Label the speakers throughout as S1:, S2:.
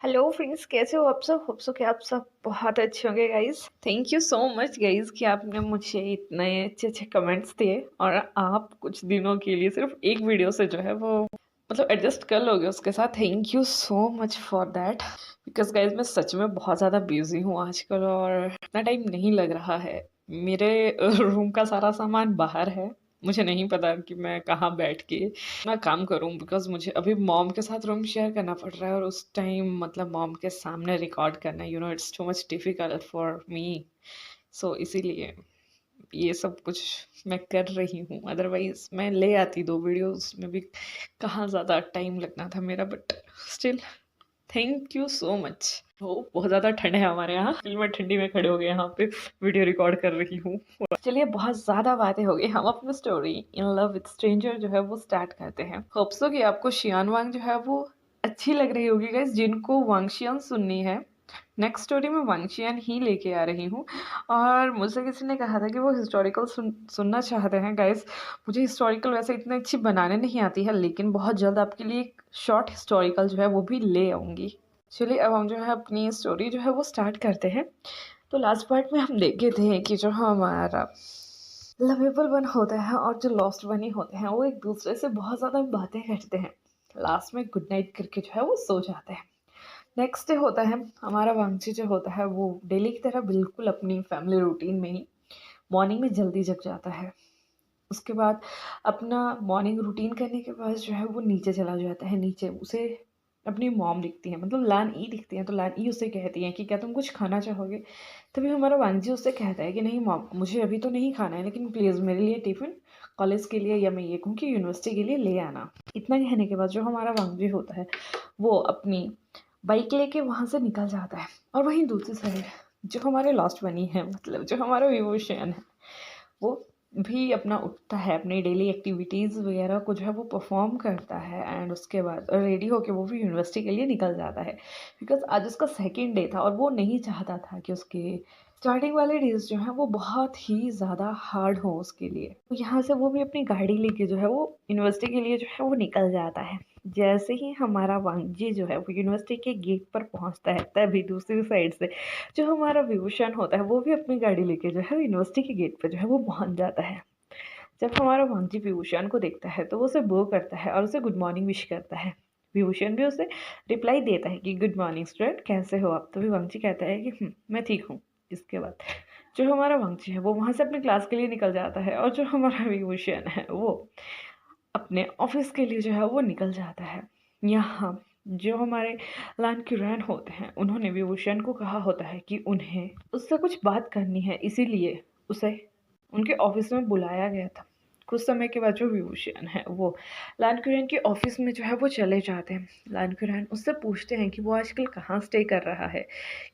S1: Hello friends, कैसे हो आप सब? होप सो कि आप सब बहुत अच्छे होंगे guys. Thank you so much guys कि आपने मुझे इतने अच्छे अच्छे कमेंट्स दिए और आप कुछ दिनों के लिए सिर्फ एक वीडियो से जो है वो मतलब एडजस्ट कर लोगे उसके साथ। Thank you so much for that because guys मैं सच में बहुत ज़्यादा बिजी हूँ आजकल और इतना टाइम नहीं लग रहा है। मेरे रूम का सारा सामान बाहर है। मुझे नहीं पता कि मैं कहाँ बैठ के मैं काम करूँ बिकॉज मुझे अभी मॉम के साथ रूम शेयर करना पड़ रहा है और उस टाइम मतलब मॉम के सामने रिकॉर्ड करना it's too much difficult for me. So इसीलिए ये सब कुछ मैं कर रही हूँ। अदरवाइज मैं ले आती दो वीडियोस में भी, कहाँ ज़्यादा टाइम लगना था मेरा, but still thank you so much. वो बहुत ज़्यादा ठंड है हमारे यहाँ, फिर मैं ठंडी में खड़े हो गए यहाँ पे वीडियो रिकॉर्ड कर रही हूँ। चलिए बहुत ज़्यादा बातें हो गई, हम अपनी story in love with stranger जो है वो स्टार्ट करते हैं। होप्सो कि आपको शियान वांग जो है वो अच्छी लग रही होगी गाइस। जिनको वांगशियन सुननी है, नेक्स्ट स्टोरी में वांगशियन ही लेके आ रही हूँ। और मुझसे किसी ने कहा था कि वो हिस्टोरिकल सुनना चाहते हैं गाइस। मुझे हिस्टोरिकल वैसे इतनी अच्छी बनाने नहीं आती है, लेकिन बहुत जल्द आपके लिए एक शॉर्ट हिस्टोरिकल जो है वो भी ले आऊँगी। चलिए अब हम जो है अपनी स्टोरी जो है वो स्टार्ट करते हैं। तो लास्ट पार्ट में हम देखे थे कि जो हमारा लवेबल वन होता है और जो लॉस्ट वन ही होते हैं वो एक दूसरे से बहुत ज़्यादा बातें करते हैं। लास्ट में गुड नाइट करके जो है वो सो जाते हैं। नेक्स्ट डे होता है, हमारा वांगची जो होता है वो डेली की तरह बिल्कुल अपनी फैमिली रूटीन में ही मॉर्निंग में जल्दी जग जाता है। उसके बाद अपना मॉर्निंग रूटीन करने के बाद जो है वो नीचे चला जाता है। नीचे उसे अपनी मॉम दिखती है, मतलब लान ई दिखती है। तो लान ई उससे कहती है कि क्या तुम कुछ खाना चाहोगे? तभी हमारा वांगजी उससे कहता है कि नहीं मॉम, मुझे अभी तो नहीं खाना है, लेकिन प्लीज़ मेरे लिए टिफ़िन कॉलेज के लिए या मैं ये कहूँ कि यूनिवर्सिटी के लिए ले आना। इतना कहने के बाद जो हमारा वांगजी होता है वो अपनी बाइक लेके वहाँ से निकल जाता है। और वहीं दूसरी साइड जो हमारे लास्ट बनी है, मतलब जो हमारा विभूषण है, वो भी अपना उठता है, अपनी डेली एक्टिविटीज़ वगैरह को जो है वो परफॉर्म करता है एंड उसके बाद रेडी होके वो भी यूनिवर्सिटी के लिए निकल जाता है। बिकॉज आज उसका सेकेंड डे था और वो नहीं चाहता था कि उसके स्टार्टिंग वाले डेज जो हैं वो बहुत ही ज़्यादा हार्ड हो उसके लिए। तो यहाँ से वो भी अपनी गाड़ी लेके जो है वो यूनिवर्सिटी के लिए जो है वो निकल जाता है। जैसे ही हमारा वांगजी जो है वो यूनिवर्सिटी के गेट पर पहुँचता है, तभी दूसरी साइड से जो हमारा विभूषण होता है वो भी अपनी गाड़ी लेके जो है यूनिवर्सिटी के गेट पर जो है वो पहुंच जाता है। जब हमारा वांगजी विभूषण को देखता है तो वो उसे बो करता है और उसे गुड मॉर्निंग विश करता है। विभूषण भी उसे रिप्लाई देता है कि गुड मॉर्निंग स्टूडेंट, कैसे हो आप? तभी वांगजी कहता है कि मैं ठीक हूँ। इसके बाद जो हमारा वांगजी है वो वहाँ से अपनी क्लास के लिए निकल जाता है और जो हमारा विभूषण है वो अपने ऑफिस के लिए जो है वो निकल जाता है। यहाँ जो हमारे लान किरण होते हैं उन्होंने विभूषण को कहा होता है कि उन्हें उससे कुछ बात करनी है, इसीलिए उसे उनके ऑफिस में बुलाया गया था। कुछ समय के बाद जो विभूषण है वो लान किरण के ऑफिस में जो है वो चले जाते हैं। लान किरण उससे पूछते हैं कि वो आजकल कहाँ स्टे कर रहा है,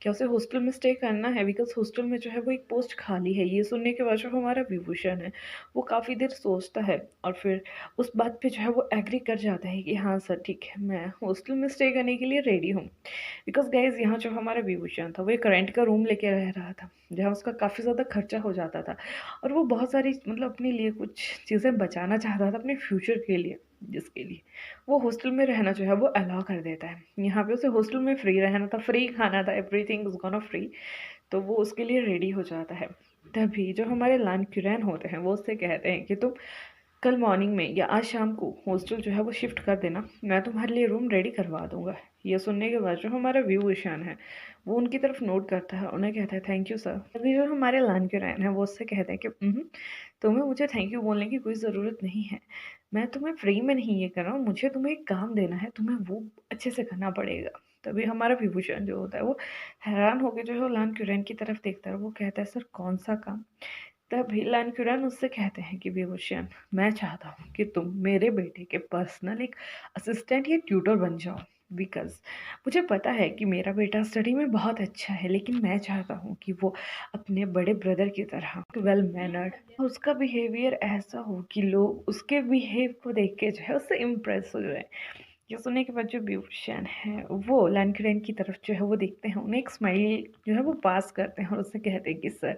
S1: क्या उसे हॉस्टल में स्टे करना है, बिकॉज हॉस्टल में जो है वो एक पोस्ट खाली है। ये सुनने के बाद जो हमारा विभूषण है वो काफ़ी देर सोचता है और फिर उस बात पे जो है वो एग्री कर जाता है कि हाँ सर ठीक है, मैं हॉस्टल में स्टे करने के लिए रेडी हूँ। बिकॉज गाइज यहाँ जो हमारा विभूषण था वो एक रेंट का रूम लेके रह रहा था, जहाँ उसका काफ़ी ज़्यादा खर्चा हो जाता था और वो बहुत सारी मतलब अपने लिए कुछ चीज़ें बचाना चाहता था अपने फ्यूचर के लिए, जिसके लिए वो हॉस्टल में रहना जो है वो अलाउ कर देता है। यहाँ पे उसे हॉस्टल में फ्री रहना था, फ्री खाना था, एवरीथिंग इज गोना फ्री। तो वो उसके लिए रेडी हो जाता है। तभी जो हमारे लान किरण होते हैं वो उससे कहते हैं कि तुम कल मॉर्निंग में या आज शाम को हॉस्टल जो है वो शिफ्ट कर देना, मैं तुम्हारे लिए रूम रेडी करवा दूंगा। ये सुनने के बाद जो हमारा व्यू ईशान है वो उनकी तरफ नोट करता है, उन्हें कहता है थैंक यू सर। अभी जो हमारे लान के रैन है वो उससे कहते हैं कि तुम्हें मुझे थैंक यू बोलने की कोई ज़रूरत नहीं है, मैं तुम्हें फ्री में नहीं ये कर रहा हूँ, मुझे तुम्हें एक काम देना है, तुम्हें वो अच्छे से करना पड़ेगा। तभी हमारा विभूषण जो होता है वो हैरान होकर जो है लान क्यूरैन की तरफ देखता है, वो कहता है सर कौन सा काम? तभी लानकुरान उससे कहते हैं कि विभूषण, मैं चाहता हूँ कि तुम मेरे बेटे के पर्सनल एक असिस्टेंट या ट्यूटर बन जाओ। बिकॉज मुझे पता है कि मेरा बेटा स्टडी में बहुत अच्छा है, लेकिन मैं चाहता हूँ कि वो अपने बड़े ब्रदर की तरह वेल मैनर्ड, उसका बिहेवियर ऐसा हो कि लोग उसके बिहेव को देख के जो है उससे इम्प्रेस हो जाए। ये सुनने के बाद जो विभूषण है वो लानकुरान की तरफ जो है वो देखते हैं, उन्हें एक स्माइल जो है वो पास करते हैं और उससे कहते हैं कि सर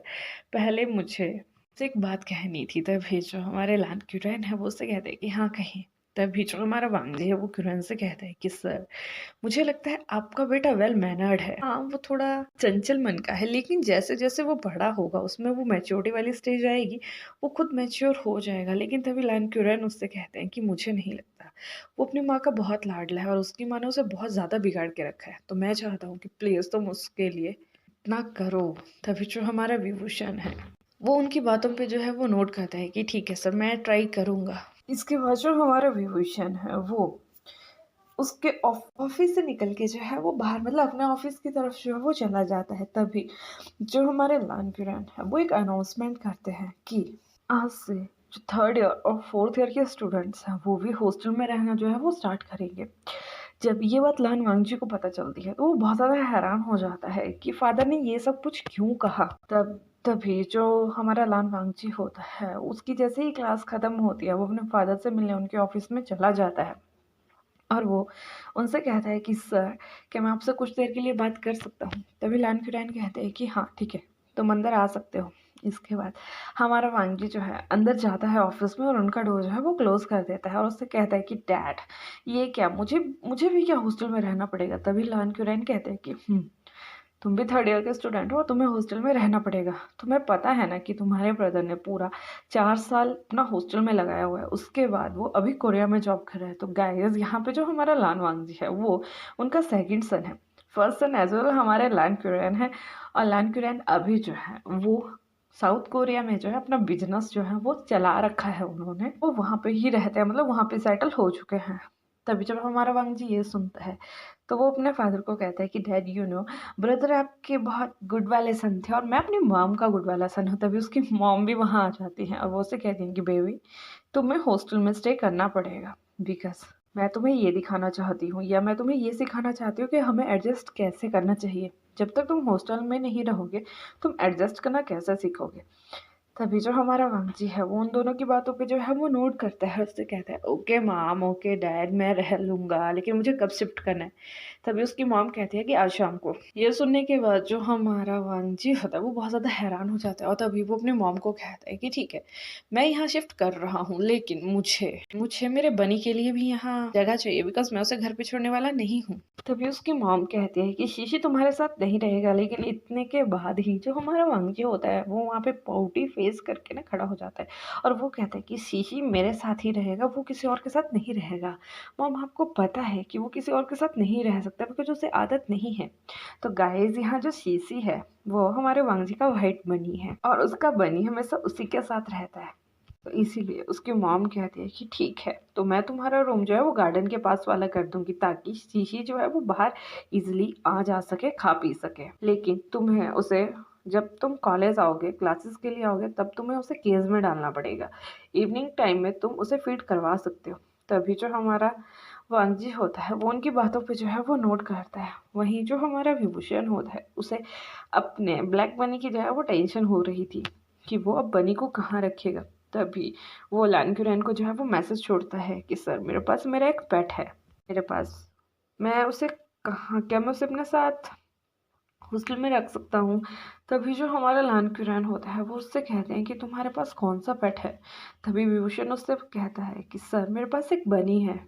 S1: पहले मुझे से एक बात कहनी थी। तभी जो हमारे लान क्यूरैन है वो उससे कहते हैं कि हाँ कहीं। तभी जो हमारा वांगजी है वो कुरैन से कहता है कि सर, मुझे लगता है आपका बेटा वेल मैनर्ड है। हाँ, वो थोड़ा चंचल मन का है, लेकिन जैसे-जैसे वो बड़ा होगा उसमें वो मैच्योरिटी वाली स्टेज आएगी, वो खुद मैच्योर हो जाएगा। लेकिन तभी लायन क्यूरन उससे कहते हैं कि मुझे नहीं लगता। वो अपनी माँ का बहुत लाडला है और उसकी माँ ने उसे बहुत ज़्यादा बिगाड़ के रखा है। तो मैं चाहता हूँ कि प्लीज़ तुम उसके लिए इतना करो। तभी जो हमारा विभूषण है, वो उनकी बातों पे जो है वो नोट करता है कि ठीक है सर, मैं ट्राई करूँगा। इसके बाद जो हमारा विभूषण है वो उसके ऑफिस से निकल के जो है वो बाहर मतलब अपने ऑफिस की तरफ जो है वो चला जाता है। तभी जो हमारे लान किरण है वो एक अनाउंसमेंट करते हैं कि आज से जो थर्ड ईयर और फोर्थ ईयर के स्टूडेंट्स हैं वो भी हॉस्टल में रहना जो है वो स्टार्ट करेंगे। जब ये बात लान वांगजी को पता चलती है तो वो बहुत ज़्यादा हैरान हो जाता है कि फादर ने ये सब कुछ क्यों कहा। तभी जो हमारा लान वांगजी होता है उसकी जैसे ही क्लास खत्म होती है वो अपने फादर से मिलने उनके ऑफिस में चला जाता है और वो उनसे कहता है कि सर, क्या मैं आपसे कुछ देर के लिए बात कर सकता हूँ? तभी लान कुरैन कहते हैं कि हाँ ठीक है, तुम अंदर आ सकते हो। इसके बाद हमारा वांगी जो है अंदर जाता है ऑफिस में और उनका डोर जो है वो क्लोज कर देता है और उससे कहता है कि डैड, ये क्या, मुझे मुझे भी क्या हॉस्टल में रहना पड़ेगा? तभी लान कुरैन कहते हैं कि तुम भी थर्ड ईयर के स्टूडेंट हो और तुम्हें हॉस्टल में रहना पड़ेगा। तुम्हें पता है ना कि तुम्हारे ब्रदर ने पूरा 4 साल अपना हॉस्टल में लगाया हुआ है, उसके बाद वो अभी कोरिया में जॉब कर रहा है। तो गाइस यहाँ पे जो हमारा लान वांगजी है वो उनका सेकंड सन है। फर्स्ट सन एज वेल हमारे लान कुरैन है और लान कुरैन अभी जो है वो साउथ कोरिया में जो है अपना बिजनेस जो है वो चला रखा है उन्होंने। वो वहाँ पे ही रहते हैं, मतलब वहाँ पे सेटल हो चुके हैं। तभी जब हमारा वांगजी ये सुनता है तो वो अपने फादर को कहता है कि डैड ब्रदर आपके बहुत गुड वाले सन थे और मैं अपनी मॉम का गुड वाला सन हूँ। तभी उसकी मॉम भी वहाँ आ जाती हैं और वो उसे कहती हैं कि बेबी, तुम्हें हॉस्टल में स्टे करना पड़ेगा बिकॉज मैं तुम्हें ये दिखाना चाहती हूँ या मैं तुम्हें ये सिखाना चाहती हूँ कि हमें एडजस्ट कैसे करना चाहिए। जब तक तुम हॉस्टल में नहीं रहोगे तुम एडजस्ट करना कैसे सीखोगे। तभी जो हमारा वांगजी है वो उन दोनों की बातों पे जो है वो नोट करता है, उससे कहता है ओके मॉम, ओके डैड, मैं रह लूँगा, लेकिन मुझे कब शिफ्ट करना है। तभी उसकी मॉम कहती है कि आज शाम को। ये सुनने के बाद जो हमारा वांगजी होता है वो बहुत ज़्यादा हैरान हो जाता है और तभी वो अपनी मॉम को कहता है कि ठीक है, मैं यहाँ शिफ्ट कर रहा हूँ, लेकिन मुझे मुझे मेरे बनी के लिए भी यहाँ जगह चाहिए बिकॉज मैं उसे घर पे छोड़ने वाला नहीं हूँ। तभी उसकी मॉम कहती है कि शीशी तुम्हारे साथ नहीं रहेगा। लेकिन इतने के बाद ही जो हमारा वांगजी होता है वो वहाँ पे पाउटी फेस करके ना खड़ा हो जाता है और वो कहता है कि शीशी मेरे साथ ही रहेगा, वो किसी और के साथ नहीं रहेगा। मॉम, आपको पता है कि वो किसी और के साथ नहीं रह सकता बिकॉज उसे आदत नहीं है। तो गाइस यहाँ जो शीशी है वो हमारे वांगजी का वाइट बनी है और उसका बनी हमेशा उसी के साथ रहता है। तो इसीलिए उसकी मॉम कहती है कि ठीक है, तो मैं तुम्हारा रूम जो है वो गार्डन के पास वाला कर दूंगी ताकि शीशी जो है वो बाहर इजिली आ जा सके, खा पी सके। लेकिन तुम्हें उसे जब तुम कॉलेज आओगे, क्लासेस के लिए आओगे, तब तुम्हें उसे केज में डालना पड़ेगा। इवनिंग टाइम में तुम उसे फीड करवा सकते हो। तभी जो हमारा वांगजी होता है वो उनकी बातों पे जो है वो नोट करता है। वहीं जो हमारा विभूषण होता है उसे अपने ब्लैक बनी की जो है वो टेंशन हो रही थी कि वो अब बनी को कहाँ रखेगा। तभी वो लानकुरैन को जो है वो मैसेज छोड़ता है कि सर, मेरे पास मेरा एक पेट है, मेरे पास, मैं उसे कहाँ, क्या मैं उसे अपने साथ हॉस्टल में रख सकता हूँ। तभी जो हमारा लानकुरैन होता है वो उससे कहते हैं कि तुम्हारे पास कौन सा पेट है। तभी विभूषण उससे कहता है कि सर, मेरे पास एक बनी है।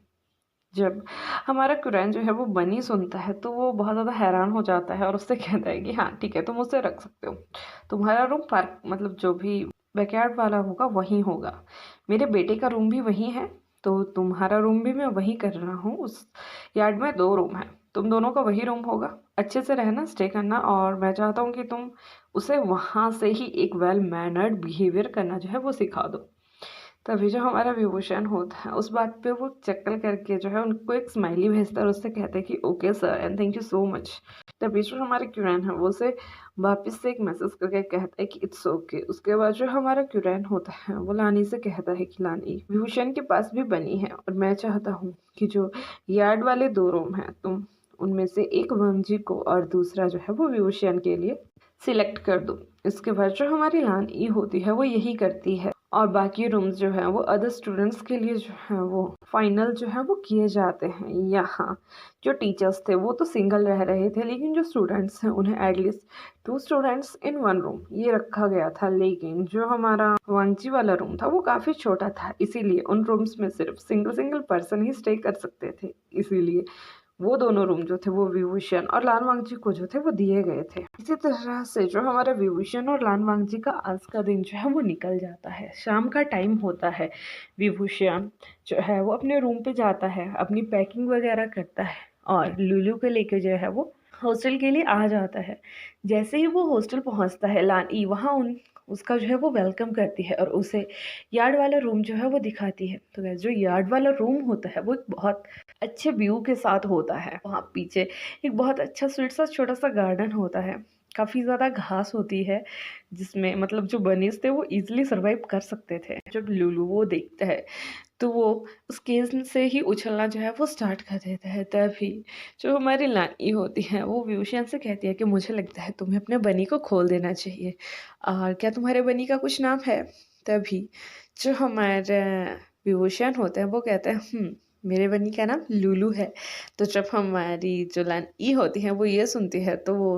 S1: जब हमारा कुरैन जो है वो बनी सुनता है तो वो बहुत ज़्यादा हैरान हो जाता है और उससे कहता है कि हाँ ठीक है, तुम उसे रख सकते हो। तुम्हारा रूम पार्क मतलब जो भी बैकयार्ड वाला होगा वहीं होगा। मेरे बेटे का रूम भी वहीं है, तो तुम्हारा रूम भी मैं वहीं कर रहा हूँ। उस यार्ड में 2 रूम है, तुम दोनों का वही रूम होगा। अच्छे से रहना, स्टे करना, और मैं चाहता हूँ कि तुम उसे वहाँ से ही एक वेल मैनर्ड बिहेवियर करना जो है वो सिखा दो। तभी जो हमारा विभूषण होता है उस बात पे वो चक्कर करके जो है उनको एक स्माइली भेजता है और उससे कहते हैं कि okay sir and thank you so much. तभी जो हमारा क्यूरैन है वो उसे वापस से एक मैसेज करके कहता है कि इट्स ओके। उसके बाद जो हमारा क्यूरैन होता है वो लानी से कहता है कि लानी, विभूषण के पास भी बनी है और मैं चाहता हूँ कि जो यार्ड वाले 2 रूम हैं तुम उनमें से एक वांगजी को और दूसरा जो है वो विभूषण के लिए सिलेक्ट कर दो। इसके बाद जो हमारी लान ई होती है वो यही करती है और बाकी रूम्स जो हैं वो अदर स्टूडेंट्स के लिए जो हैं वो फाइनल जो है वो किए जाते हैं। यहाँ जो टीचर्स थे वो तो सिंगल रह रहे थे, लेकिन जो स्टूडेंट्स हैं उन्हें एटलीस्ट 2 स्टूडेंट्स इन 1 रूम ये रखा गया था। लेकिन जो हमारा वांगजी वाला रूम था वो काफ़ी छोटा था, इसीलिए उन रूम्स में सिर्फ सिंगल सिंगल पर्सन ही स्टे कर सकते थे। इसीलिए वो दोनों रूम जो थे वो विभूषण और लान वांगजी को जो थे वो दिए गए थे। इसी तरह से जो हमारे विभूषण और लान वांगजी का आज का दिन जो है वो निकल जाता है। शाम का टाइम होता है, विभूषण जो है वो अपने रूम पे जाता है, अपनी पैकिंग वगैरह करता है और लुलू को लेके जो है वो हॉस्टल के लिए आ जाता है। जैसे ही वो हॉस्टल पहुंचता है, लान ई वहाँ उसका जो है वो वेलकम करती है और उसे यार्ड वाला रूम जो है वो दिखाती है। तो जो यार्ड वाला रूम होता है वो एक बहुत अच्छे व्यू के साथ होता है। वहाँ पीछे एक बहुत अच्छा स्वीट सा छोटा सा गार्डन होता है, काफ़ी ज़्यादा घास होती है जिसमें मतलब जो बनीज थे वो इजीली सरवाइव कर सकते थे। जब लुलू वो देखता है तो वो उस केस से ही उछलना जो है वो स्टार्ट कर देता है। तभी जो हमारी नानी होती है वो विभूषण से कहती है कि मुझे लगता है तुम्हें अपने बनी को खोल देना चाहिए, और क्या तुम्हारे बनी का कुछ नाम है? तभी जो हमारे विभूषण होते हैं वो कहते हैं मेरे बनी का नाम लूलू है। तो जब हमारी जो नानी होती है वो ये सुनती है तो वो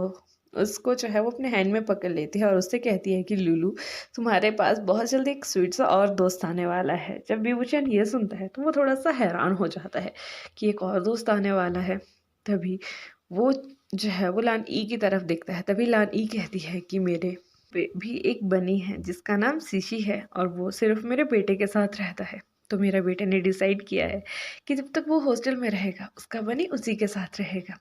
S1: उसको जो है वो अपने हैंड में पकड़ लेती है और उससे कहती है कि लूलू, तुम्हारे पास बहुत जल्दी एक स्वीट सा और दोस्त आने वाला है। जब विभूषण ये सुनता है तो वो थोड़ा सा हैरान हो जाता है कि एक और दोस्त आने वाला है। तभी वो जो है वो लान ई की तरफ देखता है। तभी लान ई कहती है कि मेरे पे भी एक बनी है जिसका नाम सीशी है और वो सिर्फ मेरे बेटे के साथ रहता है। तो मेरा बेटे ने डिसाइड किया है कि जब तक वो हॉस्टल में रहेगा उसका बनी उसी के साथ रहेगा।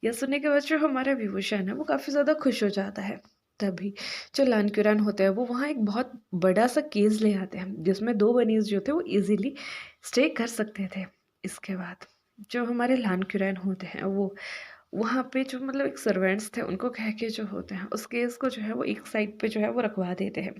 S1: यह सुनने के बाद जो हमारा विभूषण है वो काफ़ी ज़्यादा खुश हो जाता है। तभी जो लानकुरान होते हैं वो वहाँ एक बहुत बड़ा सा केज ले आते हैं जिसमें 2 बनीज जो थे वो इजीली स्टे कर सकते थे। इसके बाद जो हमारे लानकुरान होते हैं वो वहाँ पे जो मतलब एक सर्वेंट्स थे उनको कह के जो होते हैं उस केस को जो है वो एक साइड पे जो है वो रखवा देते हैं।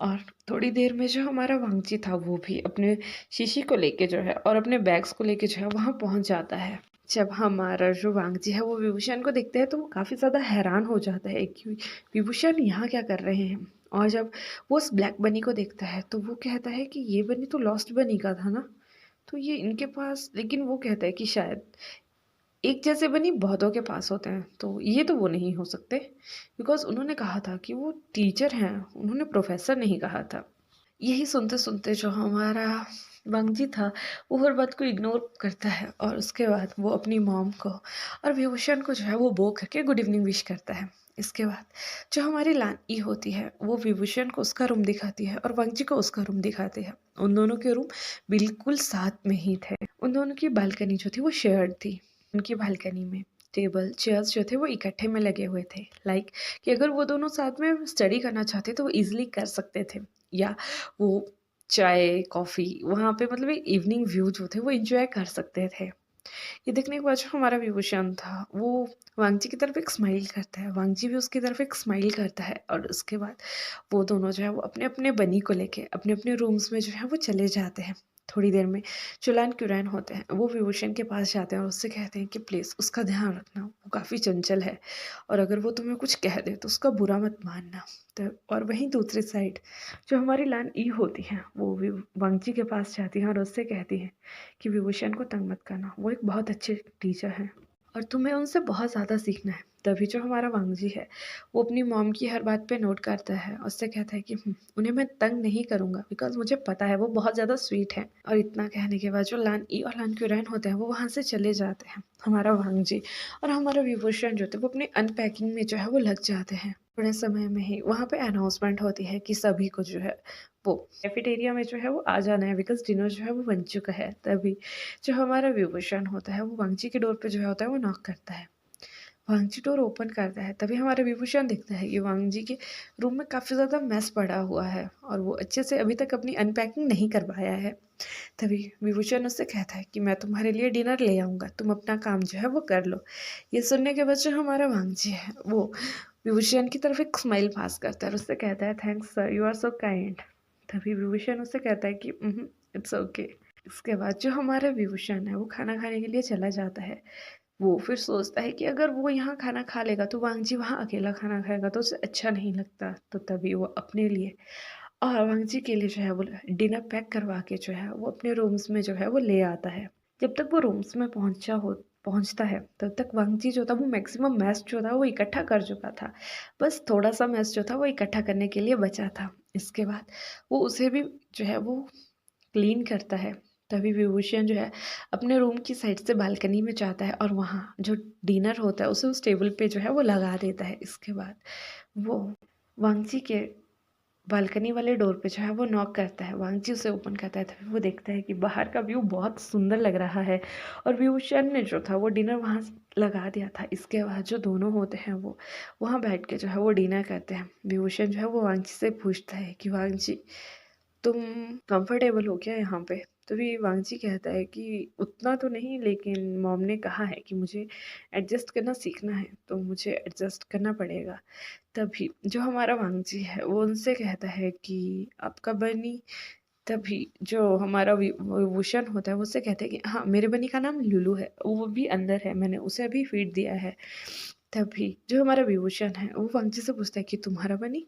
S1: और थोड़ी देर में जो हमारा वांगची था वो भी अपने शीशी को लेके जो है और अपने बैग्स को लेके जो है वहाँ पहुँच जाता है। जब हमारा जो वांगजी है वो विभूषण को देखते हैं तो वो काफ़ी ज़्यादा हैरान हो जाता है कि विभूषण यहाँ क्या कर रहे हैं। और जब वो उस ब्लैक बनी को देखता है तो वो कहता है कि ये बनी तो लॉस्ट बनी का था ना, तो ये इनके पास, लेकिन वो कहता है कि शायद एक जैसे बनी बहुतों के पास होते हैं, तो ये तो वो नहीं हो सकते बिकॉज उन्होंने कहा था कि वो टीचर हैं, उन्होंने प्रोफेसर नहीं कहा था। यही सुनते सुनते जो हमारा वांगजी था वो हर बात को इग्नोर करता है और उसके बाद वो अपनी मॉम को और विभूषण को जो है वो बो करके गुड इवनिंग विश करता है। इसके बाद जो हमारी लानी होती है वो विभूषण को उसका रूम दिखाती है और वांगजी को उसका रूम दिखाती है। उन दोनों के रूम बिल्कुल साथ में ही थे। उन दोनों की बालकनी जो थी वो शेयर्ड थी। उनकी बालकनी में टेबल चेयर्स जो थे वो इकट्ठे में लगे हुए थे, लाइक कि अगर वो दोनों साथ में स्टडी करना चाहते तो वो इजीली कर सकते थे, या वो चाय कॉफ़ी वहाँ पे मतलब एक इवनिंग व्यू जो थे वो इंजॉय कर सकते थे। ये देखने के बाद जो हमारा विभूषण था वो वांगजी की तरफ एक स्माइल करता है, वांगजी भी उसकी तरफ एक स्माइल करता है और उसके बाद वो दोनों जो है वो अपने अपने बनी को लेके अपने अपने रूम्स में जो है वो चले जाते हैं। थोड़ी देर में चुलान क्यूरैन होते हैं वो विभूषण के पास जाते हैं और उससे कहते हैं कि प्लीज़ उसका ध्यान रखना, वो काफ़ी चंचल है और अगर वो तुम्हें कुछ कह दे तो उसका बुरा मत मानना। तो और वहीं दूसरी साइड जो हमारी लान ई होती हैं वो भी वांगजी के पास जाती हैं और उससे कहती हैं कि विभूषण को तंग मत करना, वो एक बहुत अच्छे टीचर हैं और तुम्हें उनसे बहुत ज़्यादा सीखना है। तभी जो हमारा वांगजी है वो अपनी मॉम की हर बात पे नोट करता है और उससे कहता है कि उन्हें मैं तंग नहीं करूँगा बिकॉज मुझे पता है वो बहुत ज़्यादा स्वीट है। और इतना कहने के बाद जो लान ई और लान क्यूरैन होते हैं वो वहाँ से चले जाते हैं। हमारा वांगजी और हमारा विभूषण जो थे वो अपनी अनपैकिंग में जो है वो लग जाते हैं। थोड़े समय में ही वहाँ पे अनाउंसमेंट होती है कि सभी को जो है वो कैफेटेरिया में जो है वो आ जाना है बिकॉज डिनर जो है वो बन चुका है। तभी जो हमारा विभूषण होता है वो वांगजी के डोर पे जो है होता है वो नॉक करता है। वांगजी डोर ओपन करता है तभी हमारा विभूषण दिखता है कि वांगजी के रूम में काफ़ी ज़्यादा मैस पड़ा हुआ है और वो अच्छे से अभी तक अपनी अनपैकिंग नहीं कर पाया है। तभी विभूषण उससे कहता है कि मैं तुम्हारे लिए डिनर ले आऊँगा, तुम अपना काम जो है वो कर लो। ये सुनने के बाद जो हमारा वांगजी है वो विभूषण की तरफ एक स्माइल पास करता है और उससे कहता है thanks sir, you are so kind. तभी विभूषण उससे कहता है कि इट्स ओके। इसके बाद जो हमारा विभूषण है वो खाना खाने के लिए चला जाता है। वो फिर सोचता है कि अगर वो यहाँ खाना खा लेगा तो वांगजी वहाँ अकेला खाना खाएगा तो उसे अच्छा नहीं लगता। तो तभी वो अपने लिए और वांगजी के लिए जो है वो डिनर पैक करवा के जो है वो अपने रूम्स में जो है वो ले आता है। जब तक वो रूम्स में पहुंचता है तब तक वांगजी जो था वो मैक्सिमम मैस जो था वो इकट्ठा कर चुका था। बस थोड़ा सा मैस जो था वो इकट्ठा करने के लिए बचा था। इसके बाद वो उसे भी जो है वो क्लीन करता है। तभी विभूषण जो है अपने रूम की साइड से बालकनी में जाता है और वहाँ जो डिनर होता है उसे उस टेबल पे जो है वो लगा देता है। इसके बाद वो वांगजी के बालकनी वाले डोर पे जो है वो नॉक करता है। वांगजी उसे ओपन करता है तभी वो देखता है कि बाहर का व्यू बहुत सुंदर लग रहा है और विभूषण ने जो था वो डिनर वहाँ लगा दिया था। इसके बाद जो दोनों होते हैं वो वहाँ बैठ के जो है वो डिनर करते हैं। विभूषण जो है वो वांगजी से पूछता है कि वांगजी तुम कंफर्टेबल हो क्या यहाँ पे? तभी वांगजी कहता है कि उतना तो नहीं, लेकिन मॉम ने कहा है कि मुझे एडजस्ट करना सीखना है तो मुझे एडजस्ट करना पड़ेगा। तभी जो हमारा वांगजी है वो उनसे कहता है कि आपका बनी। तभी जो हमारा विभूषण होता है वो उससे कहते हैं कि हाँ, मेरे बनी का नाम लुलू है, वो भी अंदर है, मैंने उसे अभी फीड दिया है। तभी जो हमारा विभूषण है वो वांगजी से पूछता है कि तुम्हारा बनी?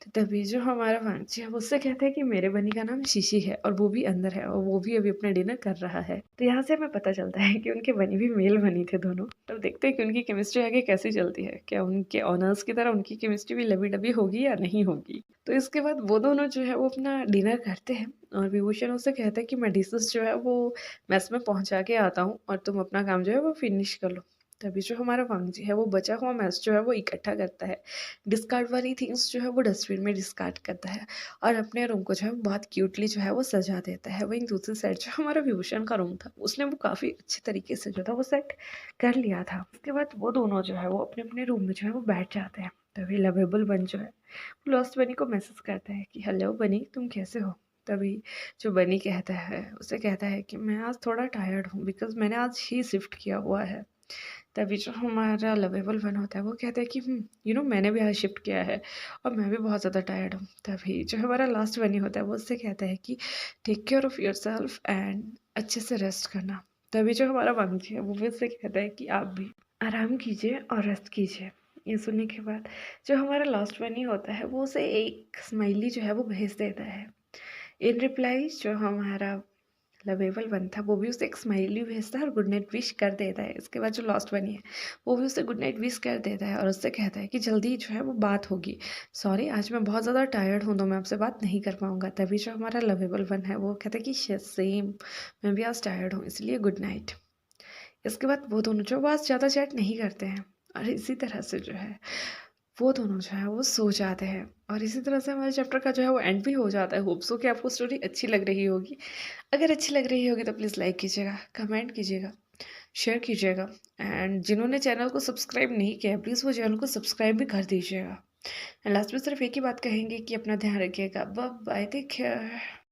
S1: तो तभी जो हमारा वांगजी है वो उससे कहता है कि मेरे बनी का नाम शीशी है और वो भी अंदर है और वो भी अभी अपना डिनर कर रहा है। तो यहाँ से हमें पता चलता है कि उनके बनी भी मेल बनी थे दोनों। तब देखते हैं कि उनकी केमिस्ट्री आगे कैसी चलती है, क्या उनके ऑनर्स की तरह उनकी केमिस्ट्री भी लवी डबी होगी या नहीं होगी। तो इसके बाद वो दोनों जो है वो अपना डिनर करते हैं और विभूषण उससे कहता है कि मैं डिशेस जो है वो मेस में पहुंचा के आता हूँ और तुम अपना काम जो है वो फिनिश कर लो। तभी जो हमारा वांगजी है वो बचा हुआ मैस जो है वो इकट्ठा करता है। डिस्कार्ड वाली थिंग्स जो है वो डस्टबिन में डिस्कार्ड करता है और अपने रूम को जो है बहुत क्यूटली जो है वो सजा देता है। वहीं दूसरी साइड जो हमारा विभूषण का रूम था उसने वो काफ़ी अच्छे तरीके से जो था वो सेट कर लिया था। उसके बाद वो दोनों जो है वो अपने अपने रूम में जो है वो बैठ जाते हैं। तभी लवेबल बन जो है वो लॉस्ट बनी को मैसेज करता है कि हेलो बनी, तुम कैसे हो? तभी जो बनी कहता है उसे कहता है कि मैं आज थोड़ा टायर्ड हूँ बिकॉज मैंने आज ही शिफ्ट किया हुआ है। तभी जो हमारा लवेबल वन होता है वो कहता है कि मैंने भी आज शिफ्ट किया है और मैं भी बहुत ज़्यादा टायर्ड हूँ। तभी जो हमारा लास्ट बनी होता है वो उससे कहता है कि take care of yourself and अच्छे से रेस्ट करना। तभी जो हमारा वांगजी है वो भी उससे कहता है कि आप भी आराम कीजिए और रेस्ट कीजिए। ये सुनने के बाद जो हमारा लास्ट बनी होता है वो उसे एक स्माइली जो है वो भेज देता है। इन रिप्लाई जो हमारा लवेबल वन था वो भी उसे एक स्माइली भेजता है और गुड नाइट विश कर देता है। इसके बाद जो लास्ट बनी है वो भी उसे गुड नाइट विश कर देता है और उससे कहता है कि जल्दी जो है वो बात होगी। सॉरी, आज मैं बहुत ज़्यादा टायर्ड हूँ तो मैं आपसे बात नहीं कर पाऊँगा। तभी जो हमारा लवेबल वन है वो कहता है कि सेम, मैं भी आज टायर्ड हूँ इसलिए गुड नाइट। इसके बाद वो दोनों जो बस ज़्यादा चैट नहीं करते हैं और इसी तरह से जो है वो दोनों जो है वो सो जाते हैं और इसी तरह से हमारे चैप्टर का जो है वो एंड भी हो जाता है। होप सो कि आपको स्टोरी अच्छी लग रही होगी। अगर अच्छी लग रही होगी तो प्लीज़ लाइक कीजिएगा, कमेंट कीजिएगा, शेयर कीजिएगा एंड जिन्होंने चैनल को सब्सक्राइब नहीं किया है प्लीज़ वो चैनल को सब्सक्राइब भी कर दीजिएगा। एंड लास्ट में सिर्फ एक ही बात कहेंगे कि अपना ध्यान रखिएगा। Bye bye, take care.